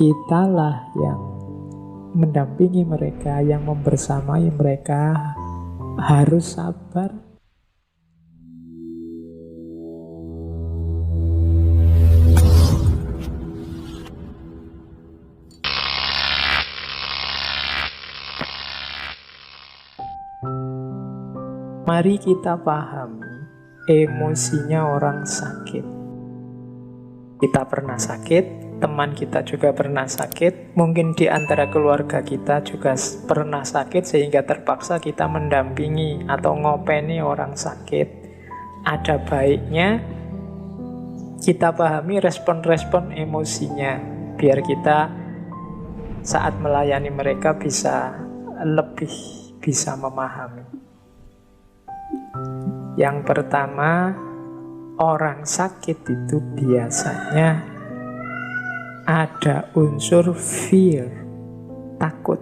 kitalah yang mendampingi mereka, yang membersamai mereka. Harus sabar. Mari kita pahami emosinya orang sakit. Kita pernah sakit, teman kita juga pernah sakit, mungkin di antara keluarga kita juga pernah sakit sehingga terpaksa kita mendampingi atau ngopeni orang sakit. Ada baiknya kita pahami respon-respon emosinya, biar kita saat melayani mereka lebih bisa memahami. Yang pertama, orang sakit itu biasanya ada unsur fear, takut.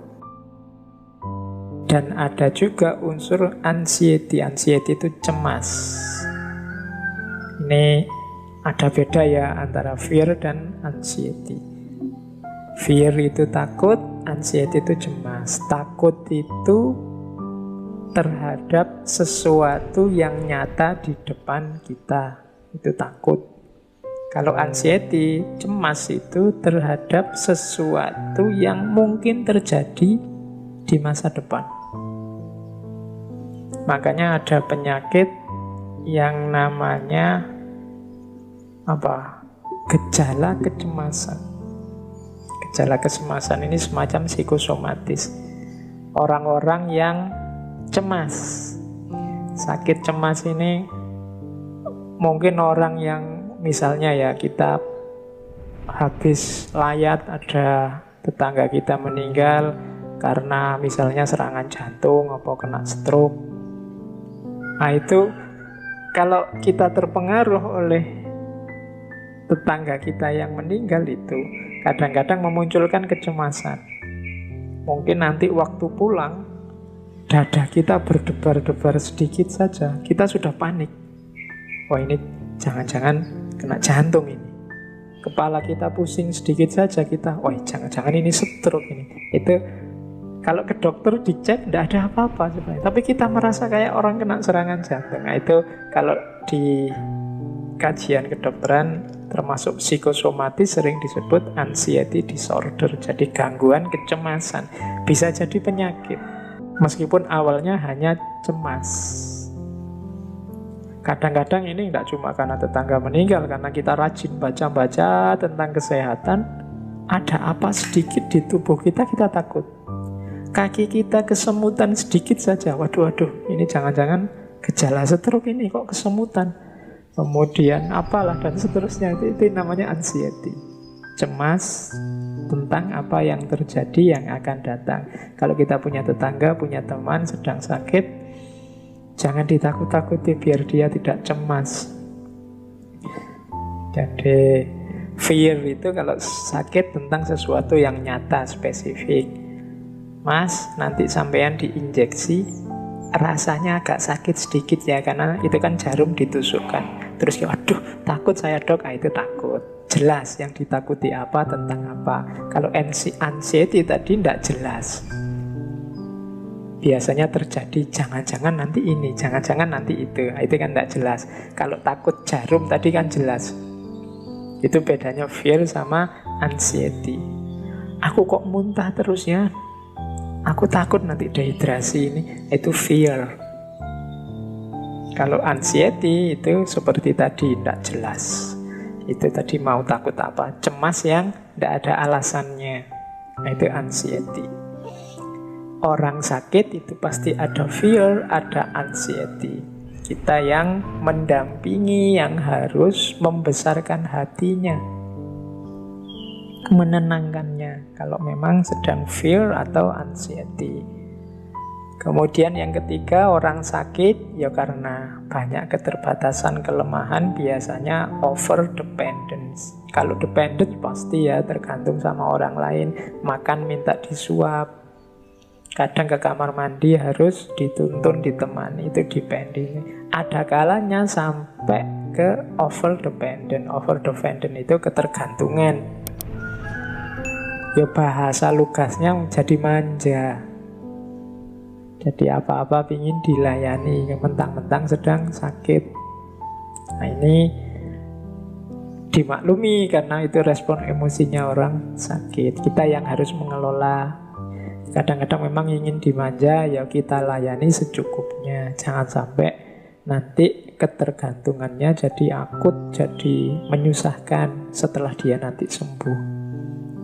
Dan ada juga unsur anxiety. Anxiety itu cemas. Ini ada beda ya antara fear dan anxiety. Fear itu takut, anxiety itu cemas. Takut itu terhadap sesuatu yang nyata di depan kita, itu takut. Kalau anxiety, cemas itu terhadap sesuatu yang mungkin terjadi di masa depan. Makanya ada penyakit yang namanya gejala kecemasan. Gejala kecemasan ini semacam psikosomatis. Orang-orang yang cemas, sakit cemas ini mungkin orang yang misalnya ya kita habis layat, ada tetangga kita meninggal karena misalnya serangan jantung atau kena stroke. Nah itu kalau kita terpengaruh oleh tetangga kita yang meninggal itu kadang-kadang memunculkan kecemasan. Mungkin nanti waktu pulang dada kita berdebar-debar sedikit saja, kita sudah panik. Wah ini jangan-jangan kena jantung ini. Kepala kita pusing sedikit saja kita, wah jangan-jangan ini stroke ini. Itu kalau ke dokter dicek tidak ada apa-apa sebenarnya. Tapi kita merasa kayak orang kena serangan jantung. Nah itu kalau di kajian kedokteran termasuk psikosomatis sering disebut anxiety disorder. Jadi gangguan kecemasan. Bisa jadi penyakit. Meskipun awalnya hanya cemas. Kadang-kadang ini tidak cuma karena tetangga meninggal, karena kita rajin baca-baca tentang kesehatan. Ada apa sedikit di tubuh kita takut. Kaki kita kesemutan sedikit saja. Waduh, ini jangan-jangan gejala stroke ini kok kesemutan. Kemudian apalah dan seterusnya. Itu namanya anxiety. Cemas tentang apa yang terjadi, yang akan datang. Kalau kita punya tetangga, punya teman sedang sakit, jangan ditakut-takuti biar dia tidak cemas. Jadi fear itu kalau sakit tentang sesuatu yang nyata, spesifik. Mas, nanti sampean diinjeksi, rasanya agak sakit sedikit ya, karena itu kan jarum ditusukkan. Terus aduh takut saya dok, itu takut. Jelas yang ditakuti apa, tentang apa. Kalau anxiety tadi tidak jelas. Biasanya terjadi jangan-jangan nanti ini, jangan-jangan nanti itu. Itu kan tidak jelas. Kalau takut jarum tadi kan jelas. Itu bedanya fear sama anxiety. Aku kok muntah terus ya, aku takut nanti dehidrasi ini. Itu fear. Kalau anxiety itu seperti tadi, tidak jelas. Itu tadi mau takut apa? Cemas yang tidak ada alasannya. Nah, itu anxiety. Orang sakit itu pasti ada fear, ada anxiety. Kita yang mendampingi, yang harus membesarkan hatinya, menenangkannya kalau memang sedang fear atau anxiety. Kemudian yang ketiga, orang sakit ya karena banyak keterbatasan, kelemahan, biasanya over dependence. Kalau dependent pasti ya tergantung sama orang lain. Makan minta disuap, kadang ke kamar mandi harus dituntun, ditemani, itu dependent. Ada kalanya sampai ke over dependent. Over dependent itu ketergantungan. Ya bahasa lugasnya jadi manja. Jadi apa-apa pingin dilayani, mentang-mentang sedang sakit. Nah ini dimaklumi karena itu respon emosinya orang sakit. Kita yang harus mengelola. Kadang-kadang memang ingin dimanja, ya kita layani secukupnya. Jangan sampai nanti ketergantungannya jadi akut, jadi menyusahkan setelah dia nanti sembuh.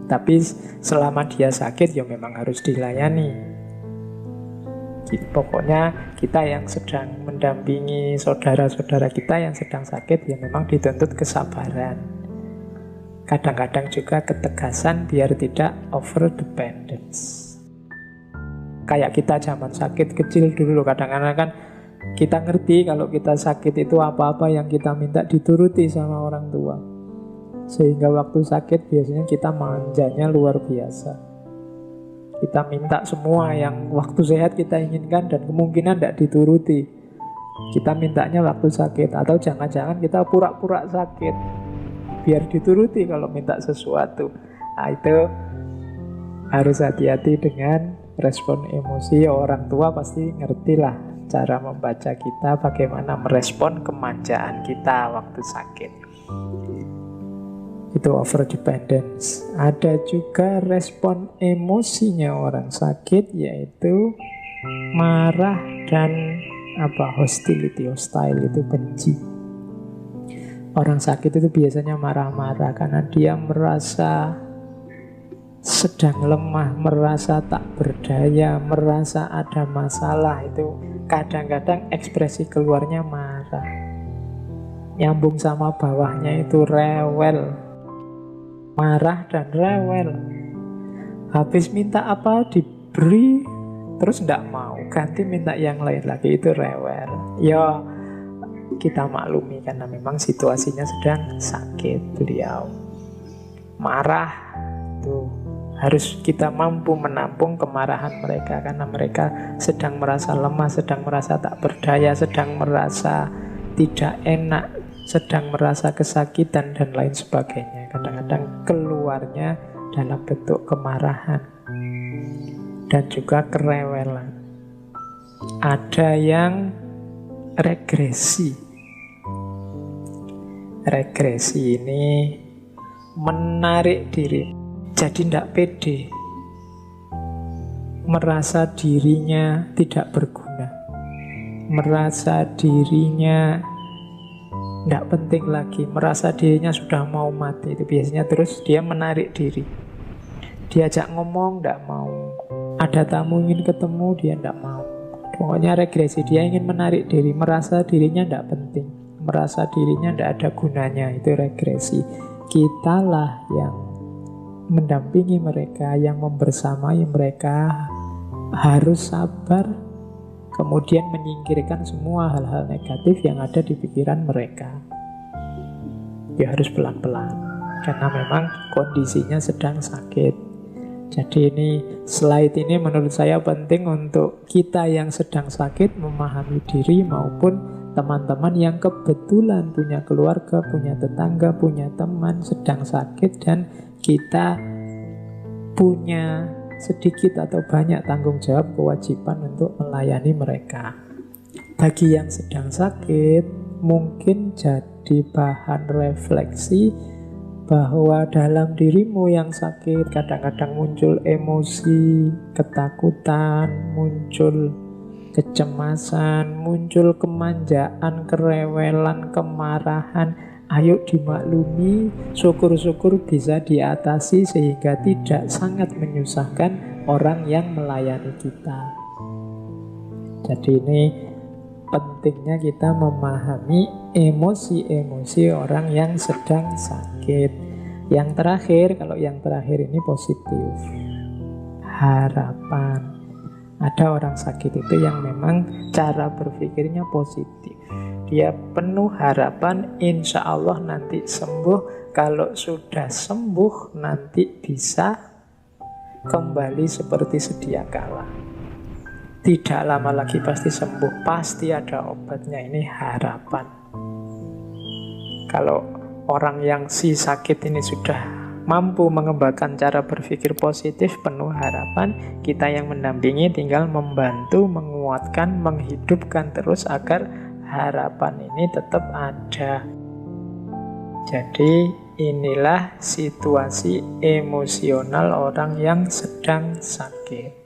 Tapi selama dia sakit ya memang harus dilayani. Pokoknya kita yang sedang mendampingi saudara-saudara kita yang sedang sakit ya memang dituntut kesabaran. Kadang-kadang juga ketegasan biar tidak over dependence. Kayak kita zaman sakit kecil dulu, kadang-kadang kan kita ngerti kalau kita sakit itu apa-apa yang kita minta dituruti sama orang tua. Sehingga waktu sakit biasanya kita manjanya luar biasa. Kita minta semua yang waktu sehat kita inginkan dan kemungkinan tidak dituruti. Kita mintanya waktu sakit, atau jangan-jangan kita pura-pura sakit biar dituruti kalau minta sesuatu. Nah itu harus hati-hati dengan respon emosi. Orang tua pasti ngertilah cara membaca kita, bagaimana merespon kemanjaan kita waktu sakit. Itu over dependence. Ada juga respon emosinya orang sakit, yaitu marah dan hostility, hostile itu benci. Orang sakit itu biasanya marah-marah karena dia merasa sedang lemah, merasa tak berdaya, merasa ada masalah. Itu kadang-kadang ekspresi keluarnya marah. Nyambung sama bawahnya itu rewel. Marah dan rewel. Habis minta apa diberi, terus tidak mau, ganti minta yang lain lagi, itu rewel. Ya kita maklumi karena memang situasinya sedang sakit beliau. Marah tuh harus kita mampu menampung kemarahan mereka karena mereka sedang merasa lemah, sedang merasa tak berdaya, sedang merasa tidak enak, sedang merasa kesakitan dan lain sebagainya. Kadang-kadang keluarnya dalam bentuk kemarahan dan juga kerewelan. Ada yang regresi. Regresi ini menarik diri, jadi tidak pede, merasa dirinya tidak berguna, merasa dirinya tidak penting lagi, merasa dirinya sudah mau mati. Itu biasanya terus dia menarik diri. Diajak ngomong tidak mau, ada tamu ingin ketemu dia tidak mau. Pokoknya regresi, dia ingin menarik diri, merasa dirinya tidak penting, merasa dirinya tidak ada gunanya. Itu regresi. Kitalah yang mendampingi mereka, yang membersamai mereka, harus sabar, kemudian menyingkirkan semua hal-hal negatif yang ada di pikiran mereka. Ya harus pelan-pelan, karena memang kondisinya sedang sakit. Jadi ini slide ini menurut saya penting untuk kita yang sedang sakit memahami diri, maupun teman-teman yang kebetulan punya keluarga, punya tetangga, punya teman sedang sakit, dan kita punya sedikit atau banyak tanggung jawab, kewajiban untuk melayani mereka. Bagi yang sedang sakit, mungkin jadi bahan refleksi bahwa dalam dirimu yang sakit kadang-kadang muncul emosi, ketakutan, muncul kecemasan, muncul kemanjaan, kerewelan, kemarahan. Ayo dimaklumi, syukur-syukur bisa diatasi sehingga tidak sangat menyusahkan orang yang melayani kita. Jadi ini pentingnya kita memahami emosi-emosi orang yang sedang sakit. Yang terakhir, kalau yang terakhir ini positif, harapan. Ada orang sakit itu yang memang cara berpikirnya positif. Dia penuh harapan, insya Allah nanti sembuh. Kalau sudah sembuh nanti bisa kembali seperti sedia kala. Tidak lama lagi pasti sembuh, pasti ada obatnya. Ini harapan. Kalau orang yang si sakit ini sudah mampu mengembangkan cara berpikir positif penuh harapan, kita yang mendampingi tinggal membantu, menguatkan, menghidupkan terus agar harapan ini tetap ada. Jadi inilah situasi emosional orang yang sedang sakit.